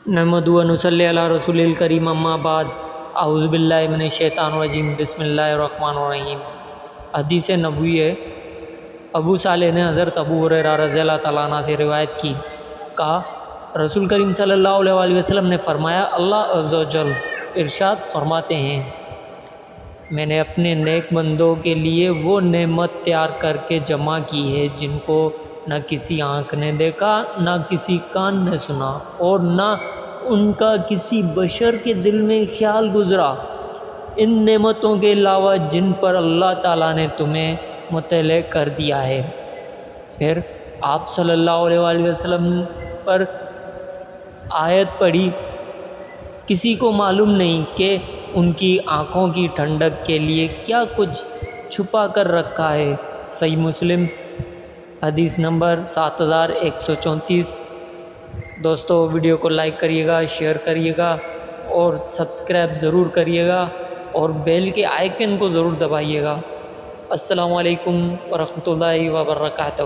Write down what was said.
نحمدہ و نصلی علی رسول الکریم اما بعد اعوذ باللہ من الشیطان الرجیم بسم اللہ الرحمن الرحیم۔ حدیث نبوی ہے۔ ابو صالح نے حضرت ابو ہریرہ رضی اللہ تعالیٰ عنہ سے روایت کی، کہا رسول کریم صلی اللہ علیہ وآلہ وسلم نے فرمایا، اللہ عز و جل ارشاد فرماتے ہیں، میں نے اپنے نیک بندوں کے لیے وہ نعمت تیار کر کے جمع کی ہے جن کو نہ کسی آنکھ نے دیکھا، نہ کسی کان نے سنا، اور نہ ان کا کسی بشر کے دل میں خیال گزرا، ان نعمتوں کے علاوہ جن پر اللہ تعالیٰ نے تمہیں مطلع کر دیا ہے۔ پھر آپ صلی اللہ علیہ وآلہ وسلم پر آیت پڑھی، کسی کو معلوم نہیں کہ ان کی آنکھوں کی ٹھنڈک کے لیے کیا کچھ چھپا کر رکھا ہے۔ صحیح مسلم حدیث نمبر 7134۔ دوستو ویڈیو کو لائک کریے گا، شیئر کریے گا اور سبسکرائب ضرور کریے گا اور بیل کے آئیکن کو ضرور دبائیے گا۔ السلام علیکم ورحمۃ اللہ وبرکاتہ۔